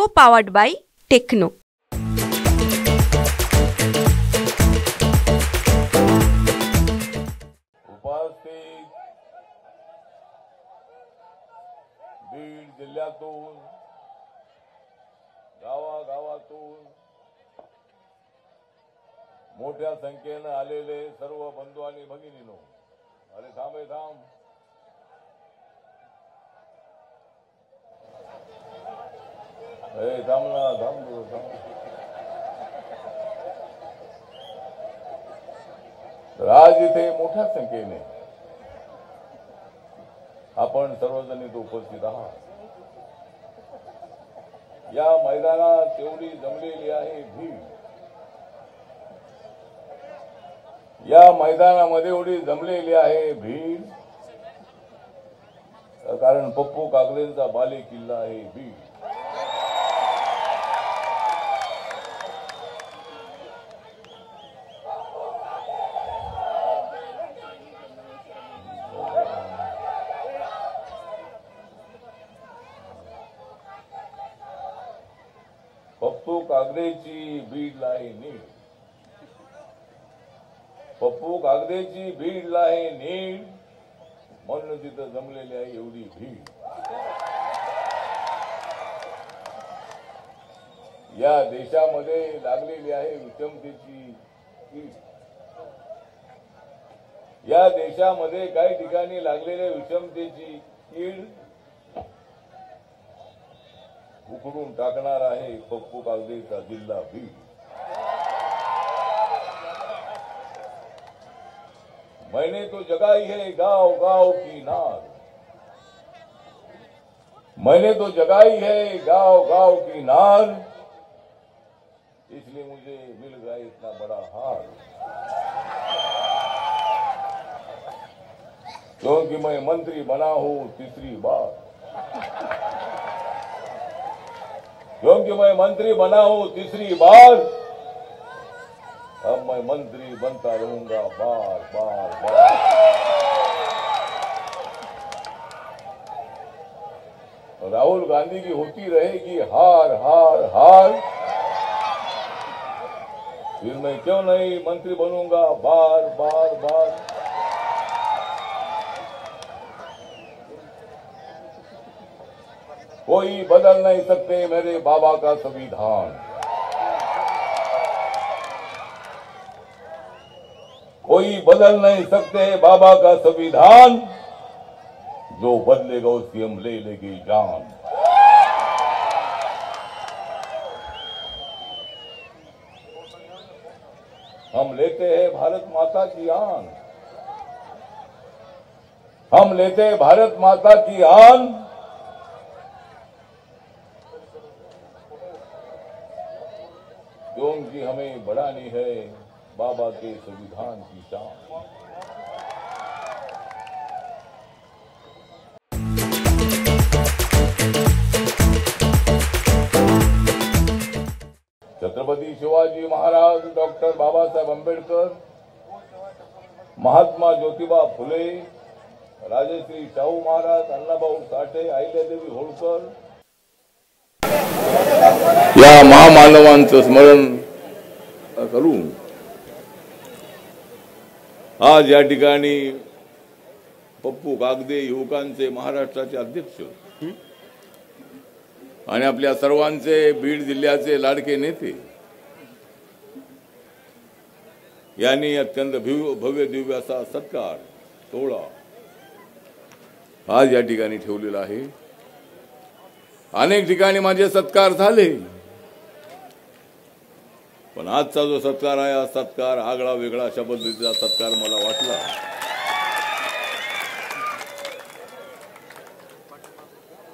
Co-powered by Techno. उपस्थित बीड जिल्ह्यातून गावागावातून मोठ्या संख्येने आलेले सर्व बंधू आणि भगिनींनो, अरे थांब तर आज इथे मोठ्या संख्येने आपण सर्वजण इथे उपस्थित आहात. या मैदानात एवढी जमलेली आहे भीड, या मैदानामध्ये एवढी जमलेली आहे भीड कारण पप्पू कागलेंचा बाले किल्ला आहे बीड. पप्पू कागदेची बीडला आहे नीड, पप्पू कागदेची बीडला आहे नीड, म्हणून तिथं जमलेली आहे एवढी भीड. या देशामध्ये लागलेली आहे विषमतेची कीड. या देशामध्ये काही ठिकाणी लागलेल्या विषमतेची कीड उखडून टाकणार आहे पप्पू कागदेचा जिल्हा बीड. मैंने तो जगाई है गांव गांव की नाद, मैंने तो जगाई है गांव गांव की नाद, इसलिए मुझे मिल गया इतना बड़ा हार. क्योंकि मैं मंत्री बना हूं तीसरी बार, क्योंकि मैं मंत्री बना हूं तीसरी बार, अब मैं मंत्री बनता रहूंगा बार बार बार. राहुल गांधी की होती रहेगी हार हार हार, फिर मैं क्यों नहीं मंत्री बनूंगा बार बार बार. कोई बदल नहीं सकते मेरे बाबा का संविधान, कोई बदल नहीं सकते बाबा का संविधान, जो बदलेगा उसकी हम ले लेगी जान. हम लेते हैं भारत माता की आन, हम लेते हैं भारत माता की आन, क्योंकि हमें बढ़ानी है बाबा के संविधान की शान. छत्रपती शिवाजी महाराज, डॉक्टर बाबासाहेब आंबेडकर, महात्मा ज्योतिबा फुले, राजश्री शाहू महाराज, अण्णाभाऊ साठे, अहिल्यादेवी होळकर या महामानवांचं स्मरण करून आज या ठिकाणी पप्पू कागदे युवकांचे महाराष्ट्राचे अध्यक्ष आणि आपल्या सर्वांचे बीड जिल्ह्याचे लाडके नेते यांनी अत्यंत भव्य दिव्य असा सत्कार सोहळा आज या ठिकाणी ठेवलेला आहे. अनेक ठिकाणी माझे सत्कार झाले, पण आजचा जो सत्कार आहे हा सत्कार आगळा वेगळा अशा पद्धतीचा सत्कार मला वाटला.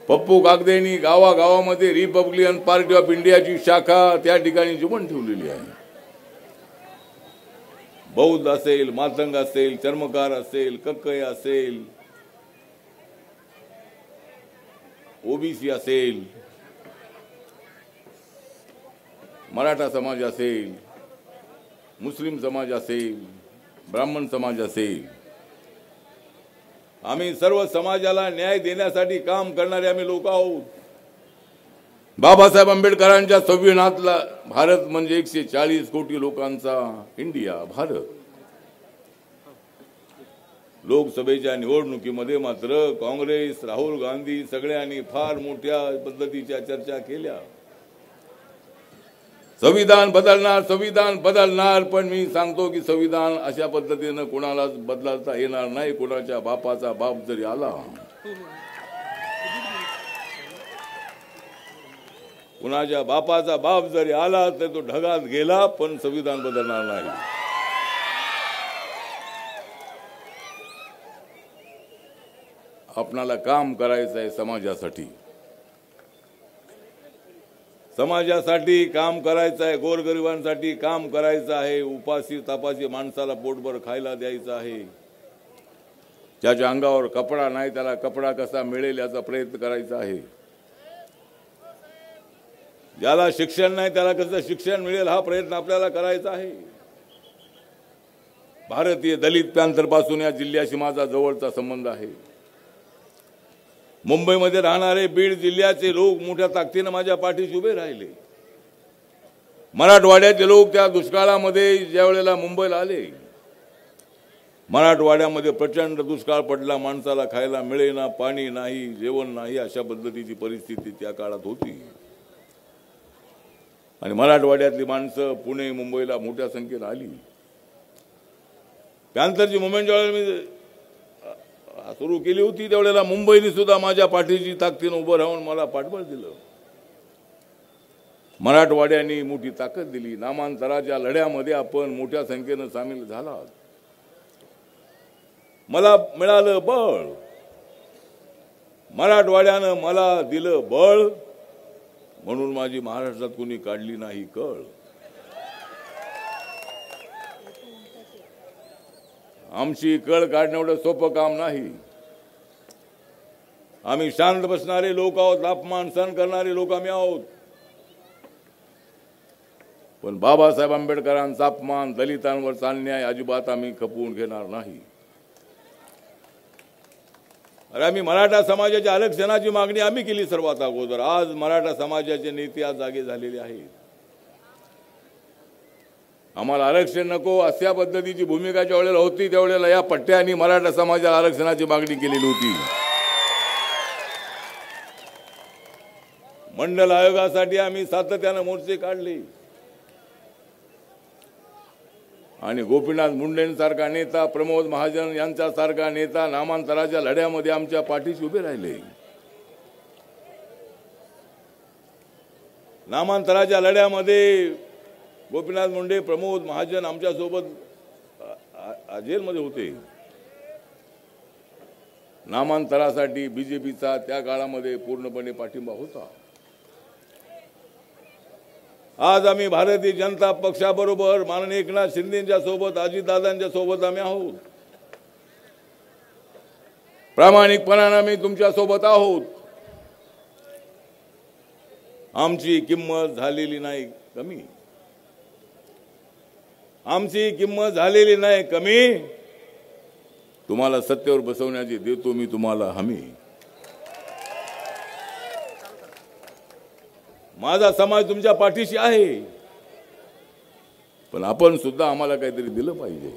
पप्पू कागदेंनी गावागावामध्ये रिपब्लिकन पार्टी ऑफ इंडियाची शाखा त्या ठिकाणी जीवन ठेवलेली आहे. बौद्ध असेल, मातंग असेल, चर्मकार असेल, कक्कय असेल, ओबीसी असेल, मराठा समाज असेल, मुस्लिम समाज असेल, ब्राह्मण समाज असेल, आम्ही सर्व समाजाला न्याय देण्यासाठी काम करणारे आम्ही लोक आहोत. बाबासाहेब आंबेडकरांच्या संविधानातला भारत म्हणजे 140 कोटी लोकांचा इंडिया भारत. लोकसभेच्या निवडणुकीमध्ये मात्र काँग्रेस, राहुल गांधी सगळ्यांनी फार मोठ्या पद्धतीच्या चर्चा केल्या. संविधान बदलणार, संविधान बदलणार. पण मी सांगतो की संविधान अशा पद्धतीनं कोणालाच बदलता येणार नाही. कोणाच्या बापाचा बाप जरी आला, कुणाच्या बापाचा बाप जरी आला तर तो ढगात गेला, पण संविधान बदलणार नाही. आपणाला काम करायचं आहे समाजासाठी, समाजासाठी काम करायचं आहे, गोरगरिबांसाठी काम करायचं आहे, उपाशी तापाशी माणसाला पोटभर खायला द्यायचं आहे. ज्याच्या अंगावर कपडा नाही त्याला कपडा कसा मिळेल याचा प्रयत्न करायचा आहे. ज्याला शिक्षण नाही त्याला कसं शिक्षण मिळेल हा प्रयत्न आपल्याला करायचा आहे. भारतीय दलित पॅंथर पासून या जिल्ह्याशी माझा जवळचा संबंध आहे. मुंबईमध्ये राहणारे बीड जिल्ह्याचे लोक मोठ्या ताकदीने माझ्या पाठीशी उभे राहिले. मराठवाड्याचे लोक त्या दुष्काळामध्ये ज्या वेळेला मुंबईला आले, मराठवाड्यामध्ये प्रचंड दुष्काळ पडला. माणसाला खायला मिळेना, पाणी नाही, जेवण नाही, अशा पद्धतीची परिस्थिती त्या काळात होती. आणि मराठवाड्यातली माणसं पुणे मुंबईला मोठ्या संख्येने आली. पॅंथरची मुवमेंट ज्यावेळेला मी सुरू केली होती त्यावेळेला मुंबईने सुद्धा माझ्या पाठीची ताकदीने उभं राहून मला पाठबळ दिलं. मराठवाड्याने मोठी ताकद दिली. नामांतराच्या लढ्यामध्ये आपण मोठ्या संख्येने सामील झालात. मला मिळालं बळ, मराठवाड्यानं मला दिलं बळ, म्हणून माझी महाराष्ट्रात कोणी काढली नाही कळ. आमची कळ काढणं एवढं सोपं काम नाही. आम्ही शांत बसणारे लोक आहोत, अपमान सहन करणारे लोक आम्ही आहोत. पण बाबासाहेब आंबेडकरांचा अपमान, दलितांवरचा अन्याय अजिबात आम्ही खपवून घेणार नाही. अरे आम्ही मराठा समाजाच्या आरक्षणाची मागणी आम्ही केली सर्वात अगोदर. आज मराठा समाजाचे नेते आज जागे झालेले आहेत. आम्हाला आरक्षण नको अशा पद्धतीची भूमिका ज्या वेळेला होती त्यावेळेला या पट्ट्याने मराठा समाजाला आरक्षणाची मागणी केलेली होती. मंडल आयोगासाठी आम्ही सातत्याने मोर्चे काढले आणि गोपीनाथ मुंडेंसारखा नेता, प्रमोद महाजन यांच्यासारखा नेता नामांतराच्या लढ्यामध्ये आमच्या पाठीशी उभे राहिले. नामांतराच्या लढ्यामध्ये गोपीनाथ मुंडे, प्रमोद महाजन आमच्या सोबत जेलमध्ये होते. नामांतरासाठी बीजेपीचा त्या काळामध्ये पूर्णपणे पाठिंबा होता. आज आम्ही भारतीय जनता पक्षाबरोबर माननीय एकनाथ शिंदेंच्या सोबत, अजितदादांच्या सोबत आम्ही आहोत. प्रामाणिकपणाने आम्ही तुमच्या सोबत आहोत. आमची किंमत झालेली नाही कमी, आमची किंमत झालेली नाही कमी. तुम्हाला सत्तेवर बसवण्याची देतो मी तुम्हाला हमी. माझा समाज तुमच्या पाठीशी आहे, पण आपण सुद्धा आम्हाला काहीतरी दिलं पाहिजे.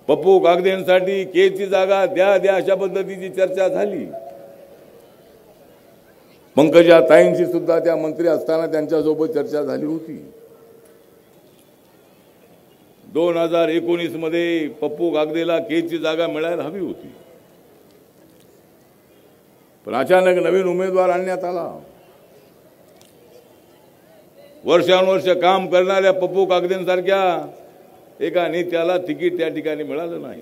पप्पू कागदेंसाठी केची जागा द्या द्या अशा पद्धतीची चर्चा झाली. पंकजा ताईंशी सुद्धा त्या मंत्री असताना त्यांच्यासोबत चर्चा झाली होती. 2019 मध्ये पप्पू कागदेला केची जागा मिळायला हवी होती, पण अचानक नवीन उमेदवार आणण्यात आला. वर्षानुवर्ष काम करणाऱ्या पप्पू कागदेंसारख्या एका नेत्याला तिकीट त्या ठिकाणी मिळालं नाही.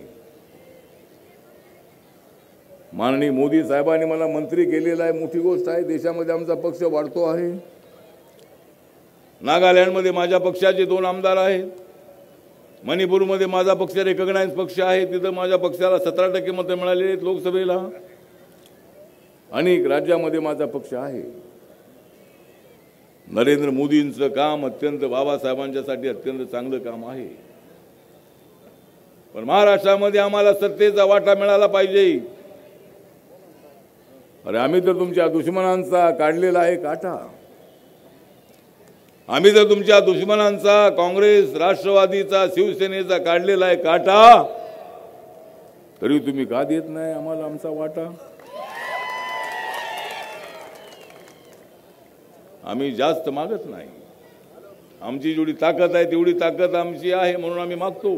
माननीय मोदी साहेबांनी मला मंत्री केलेला आहे, मोठी गोष्ट आहे. देशामध्ये आमचा पक्ष वाढतो आहे. नागालँडमध्ये माझ्या पक्षाचे 2 आमदार आहेत. मणिपूरमध्ये माझा पक्ष रेकग्नाइज पक्ष आहे, तिथं माझ्या पक्षाला 17% मतं मिळालेली आहेत लोकसभेला. अनेक राज्यामध्ये माझा पक्ष आहे. नरेंद्र मोदींचं काम अत्यंत, बाबासाहेबांच्यासाठी अत्यंत चांगलं काम आहे. पण महाराष्ट्रामध्ये आम्हाला सत्तेचा वाटा मिळाला पाहिजे. अरे आम्ही तर तुमच्या दुश्मनांचा काढलेला आहे काटा. आम्ही तर तुमच्या दुश्मनांचा, काँग्रेस, राष्ट्रवादीचा, शिवसेनेचा काढलेला आहे काटा. तरी तुम्ही का देत नाही आम्हाला आमचा वाटा? आम्ही जास्त मागत नाही. आमची जेवढी ताकद आहे तेवढी ताकद आमची आहे म्हणून आम्ही मागतो.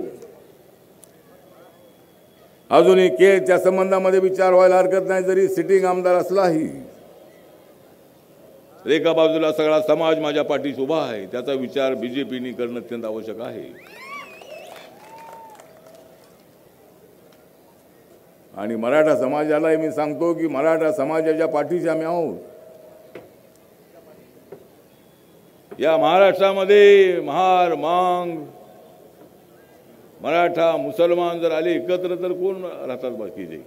अजूनही केच्या संबंधामध्ये विचार व्हायला हरकत नाही, जरी सिटिंग आमदार असलाही. एका बाजूला सगळा समाज माझ्या पाठीशी उभा आहे, त्याचा विचार बीजेपीने करणं अत्यंत आवश्यक आहे. आणि मराठा समाजालाही मी सांगतो की मराठा समाजाच्या पाठीशी आम्ही आहोत. या महाराष्ट्रामध्ये महार, मांग, मराठा, मुसलमान जर आले एकत्र तर कोण राहतात बाकीचे?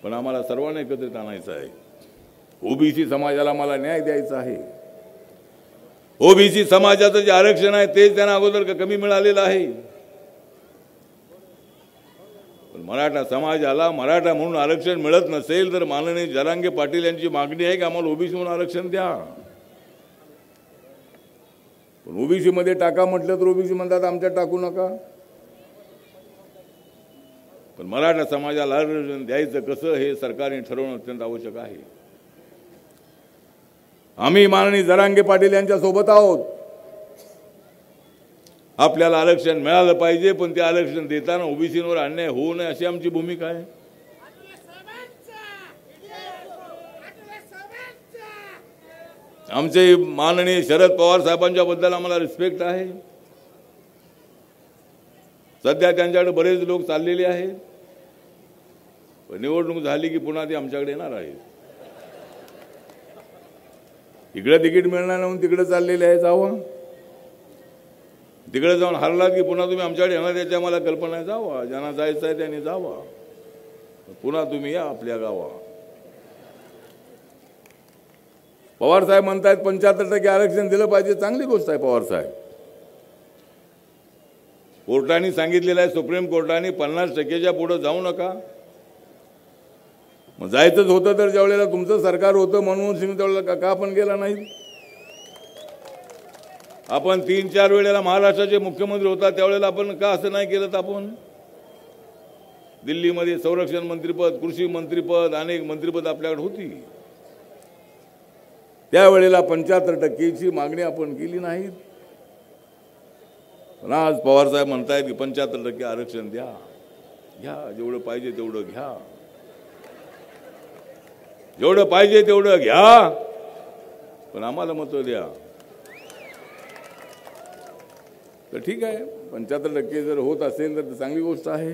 पण आम्हाला सर्वांना एकत्रित आणायचं आहे. ओबीसी समाजाला मला न्याय द्यायचा आहे. ओबीसी समाजाचं जे आरक्षण आहे तेच त्यांना अगोदर कमी मिळालेलं आहे. पण मराठा समाजाला मराठा म्हणून आरक्षण मिळत नसेल तर माननीय जरांगे पाटील यांची मागणी आहे की आम्हाला ओबीसी म्हणून आरक्षण द्या. पण ओबीसी मध्ये टाका म्हटलं तर ओबीसी म्हणतात आमच्यात टाकू नका. पण मराठा समाजाला आरक्षण द्यायचं कसं हे सरकारने ठरवणं अत्यंत आवश्यक आहे. आम्ही माननीय जरांगे पाटील यांच्या सोबत आहोत. आपल्याला आरक्षण मिळालं पाहिजे, पण ते आरक्षण देताना ओबीसीवर अन्याय होऊ नये अशी आमची भूमिका आहे. आमचे माननीय शरद पवार साहेबांच्या बद्दल आम्हाला रिस्पेक्ट आहे. सध्या त्यांच्याकडे बरेच लोक चाललेले आहेत. निवडणूक झाली की पुन्हा ते आमच्याकडे येणार आहेत. इकडे तिकीट मिळणार म्हणून तिकडे चाललेले आहे. जावं तिकडे जाऊन हरलात की पुन्हा तुम्ही आमच्याकडे येणार याची आम्हाला कल्पना आहे. जावा, ज्यांना जायचं आहे त्यांनी जावा, पुन्हा तुम्ही या आपल्या गावा. पवार साहेब म्हणतायत 75% आरक्षण दिलं पाहिजे. चांगली गोष्ट आहे पवार साहेब. कोर्टाने सांगितलेलं आहे, सुप्रीम कोर्टाने 50%च्या पुढे जाऊ नका. मग जायचंच होतं तर ज्यावेळेला तुमचं सरकार होतं मनमोहन सिंग त्यावेळेला का आपण गेला नाही? आपण 3-4 वेळेला महाराष्ट्राचे मुख्यमंत्री होता त्यावेळेला आपण का असं नाही केलं? तर आपण दिल्लीमध्ये संरक्षण मंत्रीपद, कृषी मंत्रीपद, अनेक मंत्रीपद आपल्याकडे होती. त्यावेळेला 75%ची मागणी आपण केली नाही. पण आज पवार साहेब म्हणतायत की 75% आरक्षण द्या. घ्या, जेवढं पाहिजे तेवढं घ्या, जेवढं पाहिजे तेवढं घ्या, पण आम्हाला मत द्या. तर ठीक आहे, 75% जर होत असेल तर चांगली गोष्ट आहे.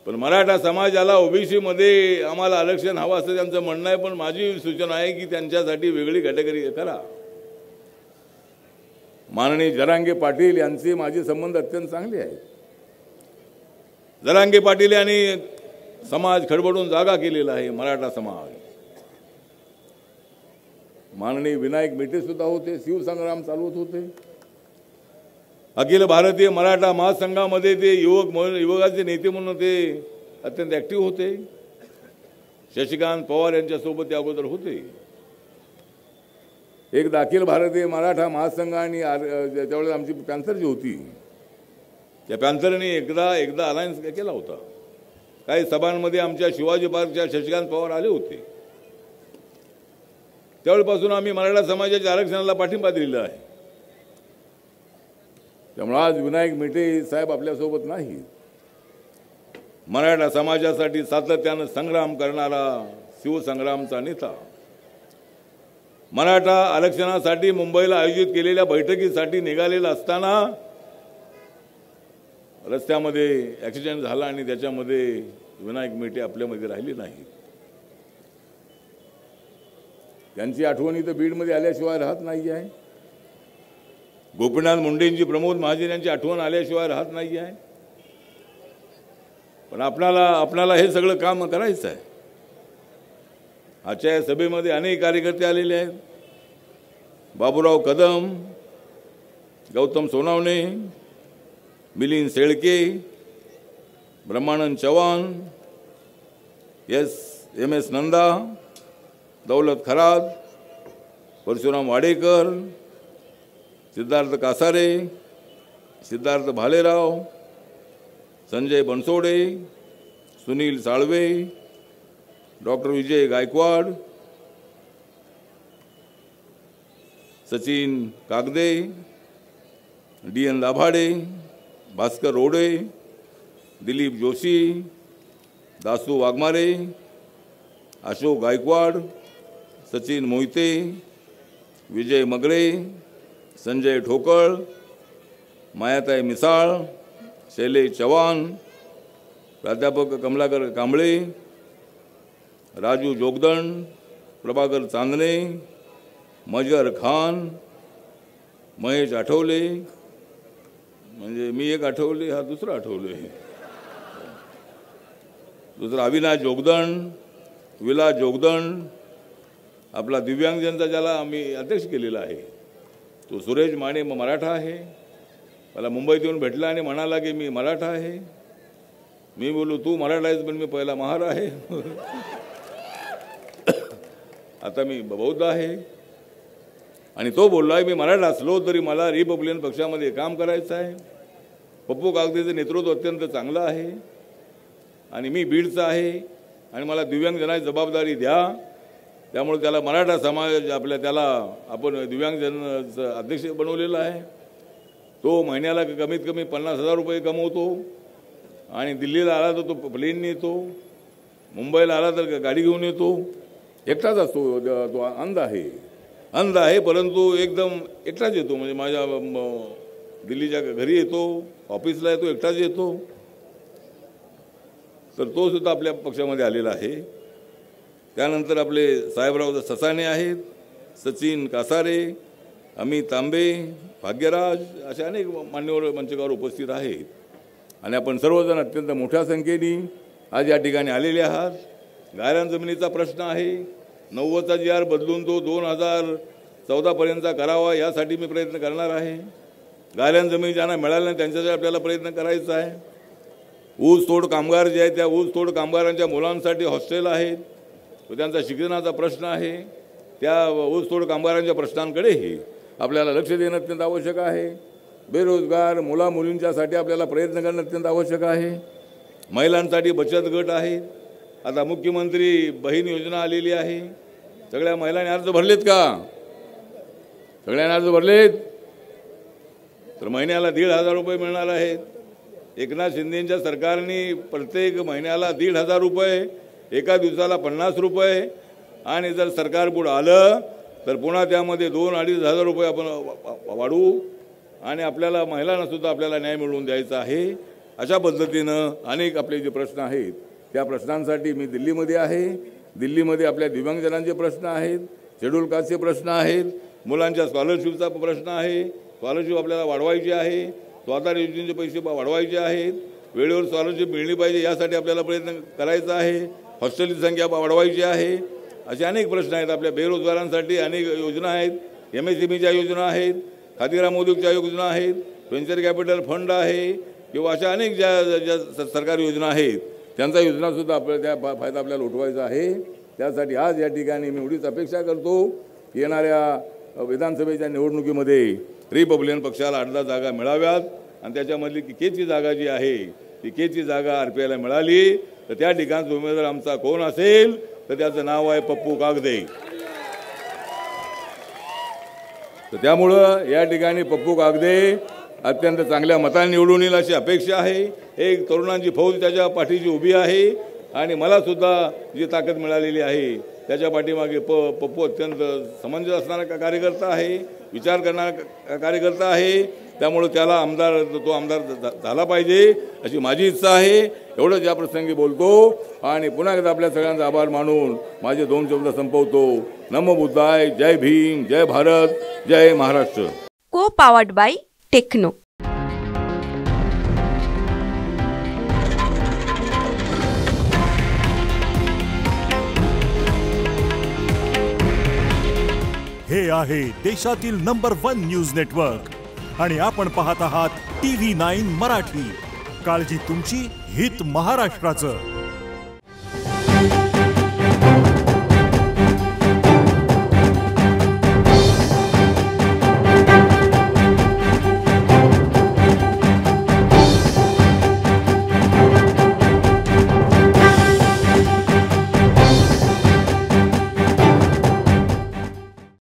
पण मराठा समाजाला ओबीसी मध्ये आम्हाला आरक्षण हवं असं त्यांचं म्हणणं आहे. पण माझी सूचना आहे की त्यांच्यासाठी वेगळी कॅटेगरी करा. माननीय जरांगे पाटील यांचे माझे संबंध अत्यंत चांगले आहेत. जरांगे पाटील यांनी समाज खडबडून जागा केलेला आहे. मराठा समाज, माननीय विनायक मेटे सुद्धा होते, शिवसंग्राम चालवत होते. अखिल भारतीय मराठा महासंघामध्ये ते युवकाचे नेते म्हणून ते अत्यंत ऍक्टिव्ह होते. शशिकांत पवार यांच्यासोबत ते अगोदर होते. एकदा अखिल भारतीय मराठा महासंघ आणि त्यावेळेस आमची पॅन्थर जी होती त्या पॅन्थरने एकदा अलायन्स केला होता. काही सभांमध्ये आमच्या शिवाजी पार्कच्या शशिकांत पवार आले होते. त्यावेळेपासून आम्ही मराठा समाजाच्या आरक्षणाला पाठिंबा दिलेला आहे. त्यामुळे आज विनायक मेटे साहेब आपल्यासोबत नाही. मराठा समाजासाठी सातत्यानं संग्राम करणारा शिवसंग्रामचा नेता, मराठा आरक्षणासाठी मुंबईला आयोजित केलेल्या बैठकीसाठी निघालेला असताना रस्त्यामध्ये ॲक्सिडेंट झाला आणि त्याच्यामध्ये विनायक मेटे आपल्यामध्ये राहिले नाही. त्यांची आठवणी तर बीडमध्ये आल्याशिवाय राहत नाही आहे. गोपीनाथ मुंडेंची, प्रमोद महाजन यांची आठवण आल्याशिवाय राहत नाही आहे. पण आपणाला हे सगळं काम करायचं आहे. आजच्या सभेमध्ये अनेक कार्यकर्ते आलेले आहेत. बाबूराव कदम, गौतम सोनावणे, मिलिंद शेळके, ब्रह्मानंद चव्हाण, MS नंदा, दौलत खरात, परशुराम वाडेकर, सिद्धार्थ कासारे, सिद्धार्थ भालेराव, संजय बनसोडे, सुनील साळवे, डॉक्टर विजय गायकवाड, सचिन कागदे, DN दाभाडे, भास्कर रोडे, दिलीप जोशी, दासू वाघमारे, अशोक गायकवाड, सचिन मोहिते, विजय मगरे, संजय ठोकळ, मायाताई मिसाळ, शैलेश चव्हाण, प्राध्यापक कमलाकर कांबळे, राजू जोगदंड, प्रभाकर चांदणे, मजर खान, महेश आठवले, म्हणजे मी एक आठवले, हा दुसरा आठवले, दुसरा अविनाश जोगदंड, विलास जोगदंड, आपला दिव्यांगजनचा ज्याला आम्ही अध्यक्ष केलेला आहे तो सुरेश माने मराठा आहे. मला मुंबईत येऊन भेटला आणि म्हणाला की मी मराठा आहे. मी बोलू तू मराठा आहेस पण मी पहिला महार आहे. आता मी बौद्ध आहे. आणि तो बोलला मी मराठा असलो तरी मला रिपब्लिकन पक्षामध्ये काम करायचं आहे. पप्पू कागदेचं नेतृत्व अत्यंत चांगलं आहे आणि मी बीडचा आहे आणि मला दिव्यांगजनाची जबाबदारी द्या. त्यामुळे त्याला मराठा समाज त्याला आपण दिव्यांगजन अध्यक्ष बनवलेला आहे. तो महिन्याला कमीत कमी 50,000 रुपये कमवतो आणि दिल्लीला आला तर तो प्लेनने येतो, मुंबईला आला तर गाडी घेऊन येतो. एकटाच असतो. तो अंध आहे परंतु एकदम एकटाच येतो. म्हणजे माझ्या दिल्लीच्या घरी येतो, ऑफिसला येतो, एकटाच येतो. तर तो सुद्धा आपल्या पक्षामध्ये आलेला आहे. त्यानंतर आपले साहेबराव ससाणे आहेत, सचिन कासारे, अमित तांबे, भाग्यराज अशा अनेक मान्यवर मंचकावर उपस्थित आहेत. आणि आपण सर्वजण अत्यंत मोठ्या संख्येने आज या ठिकाणी आलेले आहात. गायरान जमिनीचा प्रश्न आहे. 90चा GR बदलून तो 2014 पर्यंतचा करावा यासाठी मी प्रयत्न करणार आहे. गायरान जमीन ज्यांना मिळाल्या नाही त्यांच्यासाठी आपल्याला प्रयत्न करायचा आहे. ऊस तोड कामगार जे आहेत त्या ऊस तोड कामगारांच्या मुलांसाठी हॉस्टेल आहेत. तो त्यांचा शिक्षणाचा प्रश्न आहे. त्या ऊस तोड कामगारांच्या प्रश्नांकडेही आपल्याला लक्ष देणं अत्यंत आवश्यक आहे. बेरोजगार मुला मुलींच्यासाठी आपल्याला प्रयत्न करणं अत्यंत आवश्यक आहे. महिलांसाठी बचत गट आहेत. आता मुख्यमंत्री बहीण योजना आलेली आहे. सगळ्या महिलांनी अर्ज भरलेत का? सगळ्यांनी अर्ज भरलेत तर महिन्याला 1,500 रुपये मिळणार आहेत. एकनाथ शिंदेच्या सरकारने प्रत्येक महिन्याला 1,500 रुपये, एका दिवसाला 50 रुपये आणि जर सरकार पुढे आलं तर पुन्हा त्यामध्ये 2-2,500 रुपये आपण वाढवू आणि आपल्याला महिलांना सुद्धा आपल्याला न्याय मिळवून द्यायचा आहे. अशा पद्धतीनं अनेक आपले जे प्रश्न आहेत त्या प्रश्नांसाठी मी दिल्लीमध्ये आहे. दिल्लीमध्ये आपल्या दिव्यांगजनांचे प्रश्न आहेत, शेड्यूल कास्टचे प्रश्न आहेत, मुलांच्या स्कॉलरशिपचा प्रश्न आहे. स्कॉलरशिप आपल्याला वाढवायची आहे. स्वतः योजनेचे पैसे वाढवायचे आहेत. वेळेवर स्कॉलरशिप मिळली पाहिजे यासाठी आपल्याला प्रयत्न करायचा आहे. हॉस्टेलची संख्या वाढवायची आहे. असे अनेक प्रश्न आहेत. आपल्या बेरोजगारांसाठी अनेक योजना आहेत. MSMEच्या योजना आहेत, खादीग्राम उद्योगच्या योजना आहेत, व्हेंचर कॅपिटल फंड आहे किंवा अशा अनेक ज्या सरकारी योजना आहेत त्यांचा योजनासुद्धा आपल्याला त्या फायदा आपल्याला उठवायचा आहे. त्यासाठी आज या ठिकाणी मी एवढीच अपेक्षा करतो येणाऱ्या विधानसभेच्या निवडणुकीमध्ये रिपब्लिकन पक्षाला 8-10 जागा मिळाव्यात आणि त्याच्यामधली केची जागा जी आहे ती केची जागा RPIला मिळाली तर त्या ठिकाणचा उमेदवार आमचा कोण असेल तर त्याचं नाव आहे पप्पू कागदे. तर त्यामुळं या ठिकाणी पप्पू कागदे अत्यंत चांगल्या मताने निवडून येईल अशी अपेक्षा आहे. एक तरुणांची फौज त्याच्या पाठीशी उभी आहे आणि मला सुद्धा जी ताकद मिळालेली आहे त्याच्या पाठीमागे पप्पू अत्यंत समंजस असणारा कार्यकर्ता आहे, विचार करणारा कार्यकर्ता आहे. त्यामुळे त्याला तो आमदार झाला पाहिजे अशी माझी इच्छा आहे. एवढंच या प्रसंगी बोलतो आणि पुन्हा एकदा आपल्या सगळ्यांचा आभार मानून माझे 2 शब्द संपवतो. नमो बुद्धाय. जय भीम, जय भारत, जय महाराष्ट्र. को पावर्ड बाय टेक्नो. हे आहे देशातील नंबर 1 न्यूज नेटवर्क आणि आपण पाहत आहात TV9 मराठी. काळजी तुमची, हित महाराष्ट्राचं.